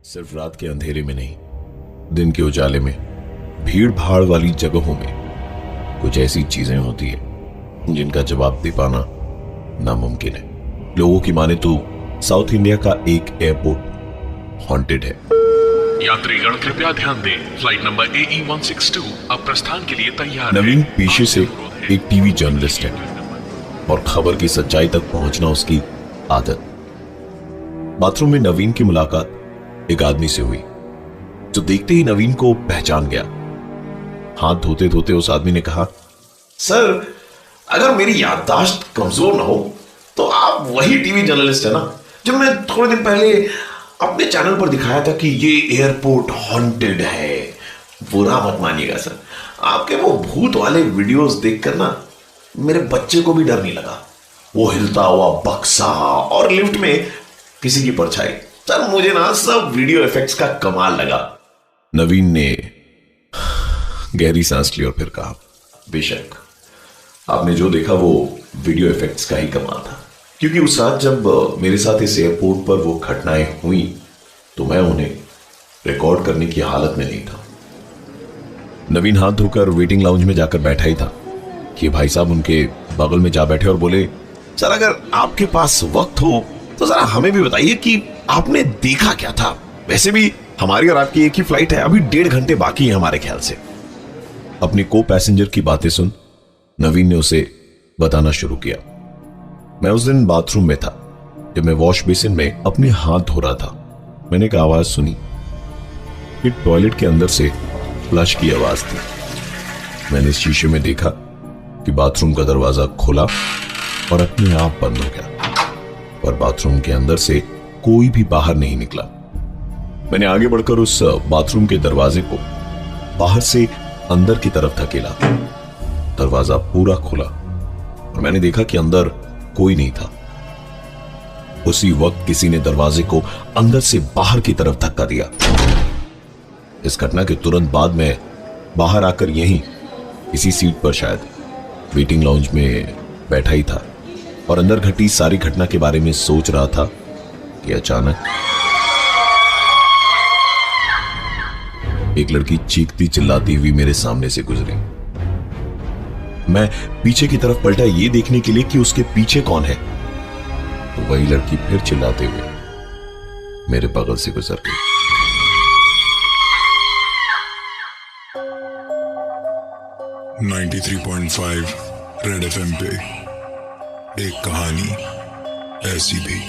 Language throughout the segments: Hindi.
सिर्फ रात के अंधेरे में नहीं, दिन के उजाले में, भीड़ भाड़ वाली जगहों में कुछ ऐसी चीजें होती है जिनका जवाब दे पाना नामुमकिन है। लोगों की माने तो साउथ इंडिया का एक एयरपोर्ट हॉन्टेड है। यात्रीगण कृपया ध्यान दें, फ्लाइट नंबर AE 162 अब प्रस्थान के लिए तैयार है। नवीन पेशे से एक टीवी जर्नलिस्ट है और खबर की सच्चाई तक पहुंचना उसकी आदत। बाथरूम में नवीन की मुलाकात एक आदमी से हुई जो देखते ही नवीन को पहचान गया। हाथ धोते धोते उस आदमी ने कहा, सर, अगर मेरी याददाश्त कमजोर ना हो तो आप वही टीवी जर्नलिस्ट है ना जो मैं थोड़े दिन पहले अपने चैनल पर दिखाया था कि ये एयरपोर्ट हॉन्टेड है। बुरा मत मानिएगा सर, आपके वो भूत वाले वीडियोस देखकर ना मेरे बच्चे को भी डर नहीं लगा। वो हिलता हुआ बक्सा और लिफ्ट में किसी की परछाई, सर मुझे ना सब वीडियो इफेक्ट्स का कमाल लगा। नवीन ने गहरी सांस ली और फिर कहा, बेशक आपने जो देखा वो वीडियो इफेक्ट्स का ही कमाल था, क्योंकि उस रात जब मेरे साथ इस एयरपोर्ट पर वो घटनाएं हुई तो मैं उन्हें रिकॉर्ड करने की हालत में नहीं था। नवीन हाथ धोकर वेटिंग लाउंज में जाकर बैठा ही था कि भाई साहब उनके बगल में जा बैठे और बोले, सर अगर आपके पास वक्त हो तो जरा हमें भी बताइए कि आपने देखा क्या था। वैसे भी हमारी और आपकी एक ही फ्लाइट है, अभी 1.5 घंटे बाकी है हमारे ख्याल से। अपनी को पैसेंजर की बातें सुन नवीन ने उसे बताना शुरू किया। मैं उस दिन बाथरूम में था जब मैं वॉश बेसिन में अपने हाथ धो रहा था। मैंने एक आवाज सुनी कि टॉयलेट के अंदर से फ्लश की आवाज थी। मैंने शीशे में देखा कि बाथरूम का दरवाजा खुला और अपने आप बंद हो गया, पर बाथरूम के अंदर से कोई भी बाहर नहीं निकला। मैंने आगे बढ़कर उस बाथरूम के दरवाजे को बाहर से अंदर की तरफ धकेला। दरवाजा पूरा खुला और मैंने देखा कि अंदर कोई नहीं था। उसी वक्त किसी ने दरवाजे को अंदर से बाहर की तरफ धक्का दिया। इस घटना के तुरंत बाद मैं बाहर आकर यहीं इसी सीट पर शायद वेटिंग लाउंज में बैठा ही था और अंदर घटी सारी घटना के बारे में सोच रहा था कि अचानक एक लड़की चीखती चिल्लाती हुई मेरे सामने से गुजरी। मैं पीछे की तरफ पलटा ये देखने के लिए कि उसके पीछे कौन है, तो वही लड़की फिर चिल्लाते हुए मेरे बगल से गुजर गई। .5 रेड FM पे एक कहानी ऐसी भी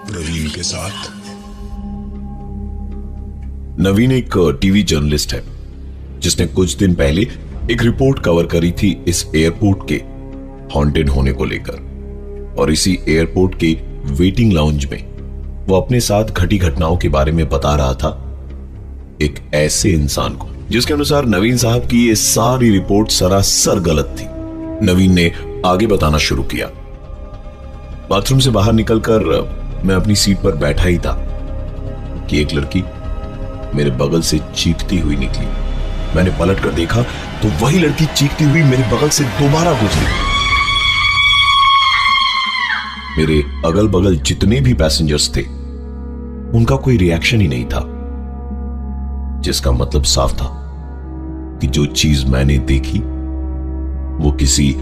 प्रवीण के साथ। नवीन एक टीवी जर्नलिस्ट है जिसने कुछ दिन पहले एक रिपोर्ट कवर करी थी इस एयरपोर्ट के हॉन्टेड होने को लेकर, और इसी एयरपोर्ट के वेटिंग लाउंज में वो अपने साथ घटी घटनाओं के बारे में बता रहा था एक ऐसे इंसान को जिसके अनुसार नवीन साहब की ये सारी रिपोर्ट सरासर गलत थी। नवीन ने आगे बताना शुरू किया। बाथरूम से बाहर निकलकर मैं अपनी सीट पर बैठा ही था कि एक लड़की मेरे बगल से चीखती हुई निकली। मैंने पलट कर देखा तो वही लड़की चीखती हुई मेरे बगल से दोबारा गुजरी। मेरे अगल बगल जितने भी पैसेंजर्स थे उनका कोई रिएक्शन ही नहीं था, जिसका मतलब साफ था कि जो चीज मैंने देखी वो किसी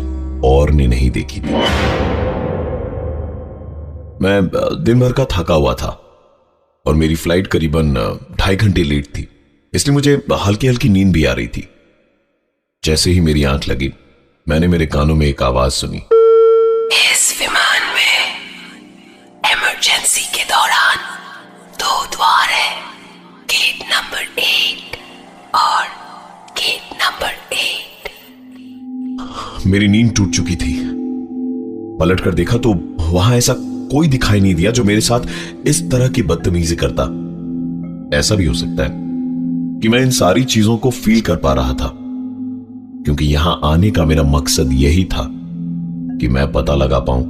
और ने नहीं देखी थी। मैं दिन भर का थका हुआ था और मेरी फ्लाइट करीबन 2.5 घंटे लेट थी, इसलिए मुझे हल्की हल्की नींद भी आ रही थी। जैसे ही मेरी आंख लगी मैंने मेरे कानों में एक आवाज सुनी, इस विमान में इमरजेंसी के दौरान 2 द्वार है, गेट नंबर 8 और गेट नंबर 8। मेरी नींद टूट चुकी थी। पलट कर देखा तो वहां ऐसा कोई दिखाई नहीं दिया जो मेरे साथ इस तरह की बदतमीजी करता। ऐसा भी हो सकता है कि मैं इन सारी चीजों को फील कर पा रहा था, क्योंकि यहां आने का मेरा मकसद यही था कि मैं पता लगा पाऊं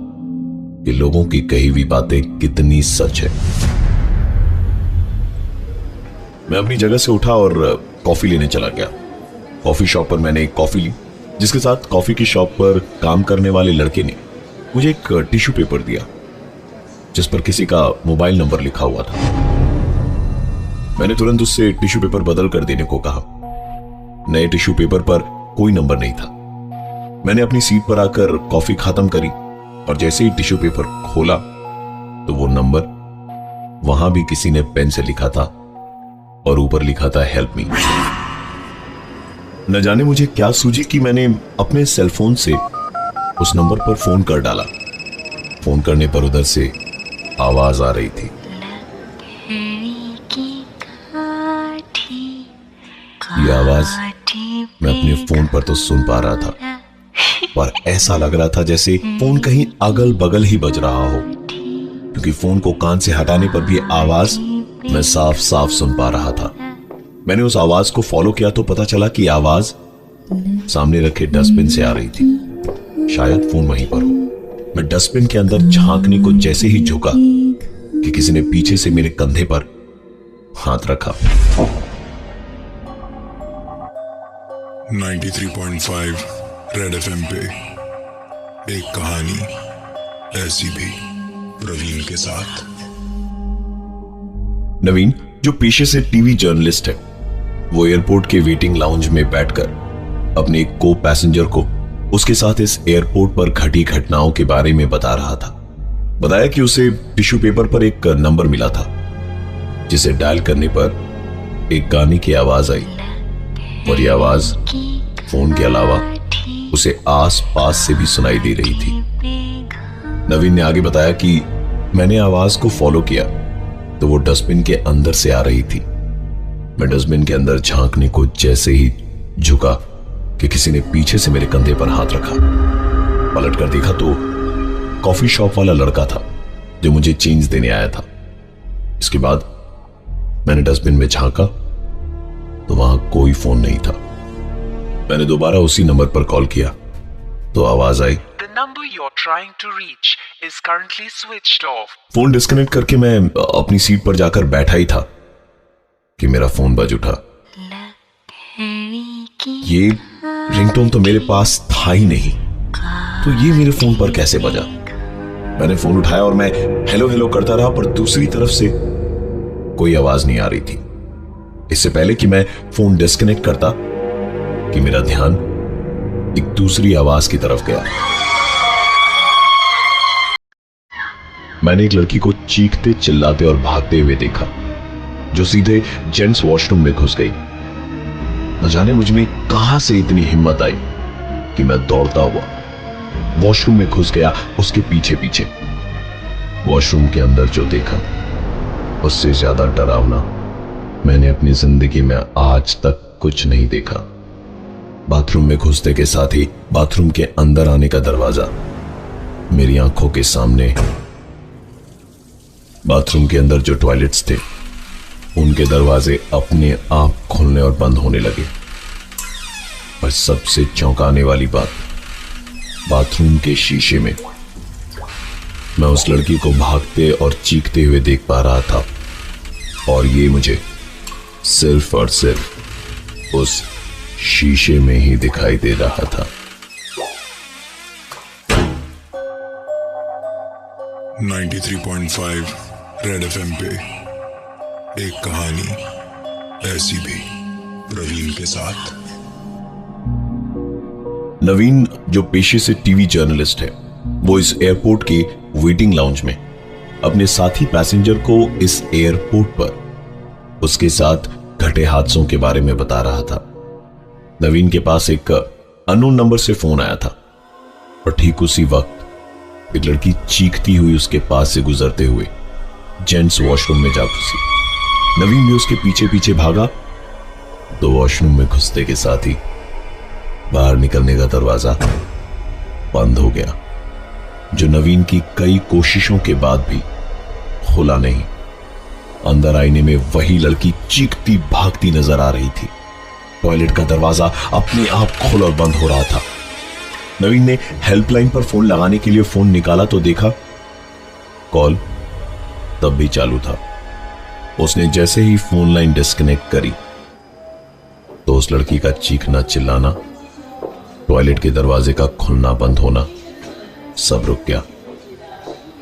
कि लोगों की कही हुई बातें कितनी सच है। मैं अपनी जगह से उठा और कॉफी लेने चला गया। कॉफी शॉप पर मैंने एक कॉफी ली, जिसके साथ कॉफी की शॉप पर काम करने वाले लड़के ने मुझे एक टिश्यू पेपर दिया जिस पर किसी का मोबाइल नंबर लिखा हुआ था। मैंने तुरंत उससे टिश्यू पेपर बदल कर देने को कहा। नए टिश्यू पेपर पर कोई नंबर नहीं था। मैंने अपनी सीट पर आकर कॉफी खत्म करी और जैसे ही टिश्यू पेपर खोला तो वो नंबर वहां भी किसी ने पेन से लिखा था और ऊपर लिखा था हेल्प मी। न जाने मुझे क्या सूझी कि मैंने अपने सेलफोन से उस नंबर पर फोन कर डाला। फोन करने पर उधर से आवाज आ रही थी। ये आवाज मैं अपने फोन पर तो सुन पा रहा था, पर ऐसा लग रहा था जैसे फोन कहीं अगल बगल ही बज रहा हो, क्योंकि फोन को कान से हटाने पर भी आवाज मैं साफ साफ सुन पा रहा था। मैंने उस आवाज को फॉलो किया तो पता चला कि आवाज सामने रखे डस्टबिन से आ रही थी। शायद फोन वहीं पर हो। मैं डस्टबिन के अंदर झांकने को जैसे ही झुका कि किसी ने पीछे से मेरे कंधे पर हाथ रखा। 93.5 रेड एफएम पे एक कहानी ऐसी भी, प्रवीण के साथ। नवीन, जो पेशे से टीवी जर्नलिस्ट है, वो एयरपोर्ट के वेटिंग लाउंज में बैठकर अपने एक को पैसेंजर को उसके साथ इस एयरपोर्ट पर घटी घटनाओं के बारे में बता रहा था। बताया कि उसे टिश्यू पेपर पर एक नंबर मिला था जिसे डायल करने पर एक गाने की आवाज आई और यह आवाज फोन के अलावा उसे आस पास से भी सुनाई दे रही थी। नवीन ने आगे बताया कि मैंने आवाज को फॉलो किया तो वो डस्टबिन के अंदर से आ रही थी। मैं डस्टबिन के अंदर झांकने को जैसे ही झुका कि किसी ने पीछे से मेरे कंधे पर हाथ रखा। पलट कर देखा तो कॉफी शॉप वाला लड़का था जो मुझे चेंज देने आया था। इसके बाद मैंने डस्टबिन में झांका तो वहां कोई फोन नहीं था। मैंने दोबारा उसी नंबर पर कॉल किया तो आवाज आई, The number you're trying to reach is currently switched off. Phone disconnect करके मैं अपनी सीट पर जाकर बैठा ही था कि मेरा फोन बज उठा। ये रिंगटोन तो मेरे पास था ही नहीं, तो ये मेरे फोन पर कैसे बजा? मैंने फोन उठाया और मैं हेलो हेलो करता रहा, पर दूसरी तरफ से कोई आवाज नहीं आ रही थी। इससे पहले कि मैं फोन डिस्कनेक्ट करता कि मेरा ध्यान एक दूसरी आवाज की तरफ गया। मैंने एक लड़की को चीखते चिल्लाते और भागते हुए देखा जो सीधे जेंट्स वॉशरूम में घुस गई। न जाने मुझ में कहां से इतनी हिम्मत आई कि मैं दौड़ता हुआ वॉशरूम में घुस गया उसके पीछे पीछे। वॉशरूम के अंदर जो देखा उससे ज्यादा डरावना मैंने अपनी जिंदगी में आज तक कुछ नहीं देखा। बाथरूम में घुसते के साथ ही बाथरूम के अंदर आने का दरवाजा मेरी आंखों के सामने। बाथरूम के अंदर जो टॉयलेट्स थे उनके दरवाजे अपने आप खुलने और बंद होने लगे। पर सबसे चौंकाने वाली बात, बाथरूम के शीशे में मैं उस लड़की को भागते और चीखते हुए देख पा रहा था, और ये मुझे सिर्फ और सिर्फ उस शीशे में ही दिखाई दे रहा था। 93.5 रेड एफएम पे एक कहानी ऐसी भी, प्रवीण के साथ। नवीन, जो पेशे से टीवी जर्नलिस्ट है, वो इस एयरपोर्ट के वेटिंग लाउंज में अपने साथी पैसेंजर को इस एयरपोर्ट पर उसके साथ घटे हादसों के बारे में बता रहा था। नवीन के पास एक अननोन नंबर से फोन आया था और ठीक उसी वक्त एक लड़की चीखती हुई उसके पास से गुजरते हुए जेंट्स वॉशरूम में जा घुसी। नवीन भी उसके पीछे पीछे भागा तो वॉशरूम में घुसते के साथ ही बाहर निकलने का दरवाजा बंद हो गया, जो नवीन की कई कोशिशों के बाद भी खुला नहीं। अंदर आईने में वही लड़की चीखती भागती नजर आ रही थी। टॉयलेट का दरवाजा अपने आप खुल और बंद हो रहा था। नवीन ने हेल्पलाइन पर फोन लगाने के लिए फोन निकाला तो देखा कॉल तब भी चालू था। उसने जैसे ही फोन लाइन डिस्कनेक्ट करी तो उस लड़की का चीखना चिल्लाना, टॉयलेट के दरवाजे का खुलना बंद होना सब रुक गया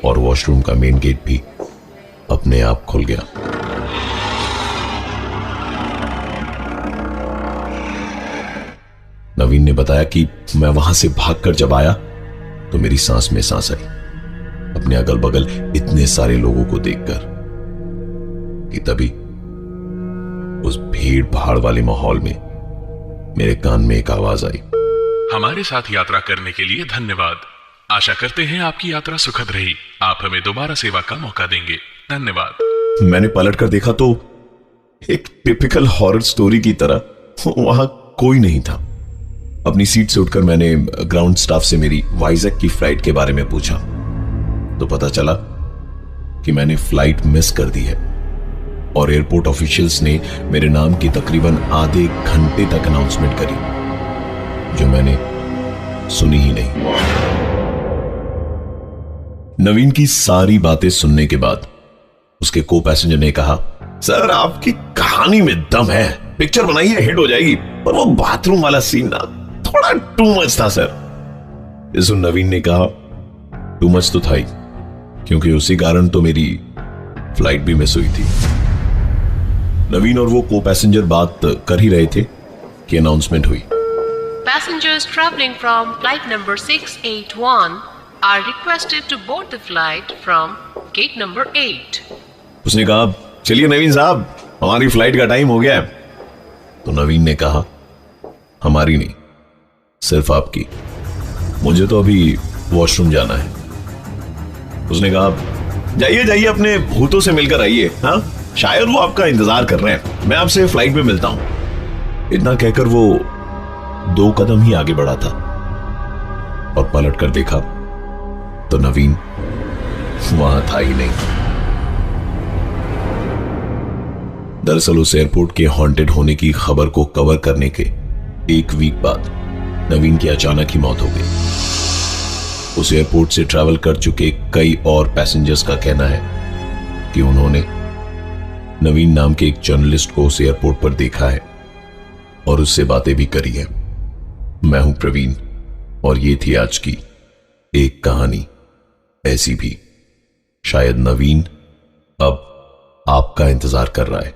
और वॉशरूम का मेन गेट भी अपने आप खुल गया। नवीन ने बताया कि मैं वहां से भागकर जब आया तो मेरी सांस में सांस आई, अपने अगल बगल इतने सारे लोगों को देखकर, कि तभी उस भीड़ भाड़ वाले माहौल में मेरे कान में एक आवाज आई। हमारे साथ यात्रा करने के लिए धन्यवाद। आशा करते हैं आपकी यात्रा सुखद रही। आप हमें दोबारा सेवा का मौका देंगे। धन्यवाद। मैंने पलट कर देखा तो एक टिपिकल हॉरर स्टोरी की तरह वहां कोई नहीं था। अपनी सीट से उठकर मैंने ग्राउंड स्टाफ से मेरी वाइजैक की फ्लाइट के बारे में पूछा तो पता चला कि मैंने फ्लाइट मिस कर दी है और एयरपोर्ट ऑफिशियल्स ने मेरे नाम की तकरीबन आधे घंटे तक अनाउंसमेंट करी, जो मैंने सुनी ही नहीं। नवीन की सारी बातें सुनने के बाद उसके को पैसेंजर ने कहा, सर आपकी कहानी में दम है, पिक्चर बनाइए, हिट हो जाएगी, पर वो बाथरूम वाला सीन ना थोड़ा टू मच था सर। इस नवीन ने कहा, टू मच तो था ही, क्योंकि उसी कारण तो मेरी फ्लाइट भी मिस हुई थी। नवीन और वो को पैसेंजर बात कर ही रहे थे कि अनाउंसमेंट हुई। Passengers traveling from flight number 681 are requested to board the flight from gate number 8. उसने कहा, चलिए नवीन साहब, हमारी फ्लाइट का टाइम हो गया है। तो नवीन ने कहा, हमारी नहीं, सिर्फ आपकी, मुझे तो अभी वॉशरूम जाना है। उसने कहा, जाइए जाइए, अपने भूतों से मिलकर आइए, हाँ, शायद वो आपका इंतजार कर रहे हैं, मैं आपसे फ्लाइट में मिलता हूं। इतना कहकर वो 2 कदम ही आगे बढ़ा था और पलट कर देखा तो नवीन वहां था ही नहीं। दरअसल उस एयरपोर्ट के हॉन्टेड होने की खबर को कवर करने के 1 वीक बाद नवीन की अचानक ही मौत हो गई। उस एयरपोर्ट से ट्रैवल कर चुके कई और पैसेंजर्स का कहना है कि उन्होंने नवीन नाम के एक जर्नलिस्ट को उस एयरपोर्ट पर देखा है और उससे बातें भी करी है। मैं हूं प्रवीण और ये थी आज की एक कहानी ऐसी भी। शायद नवीन अब आपका इंतजार कर रहा है।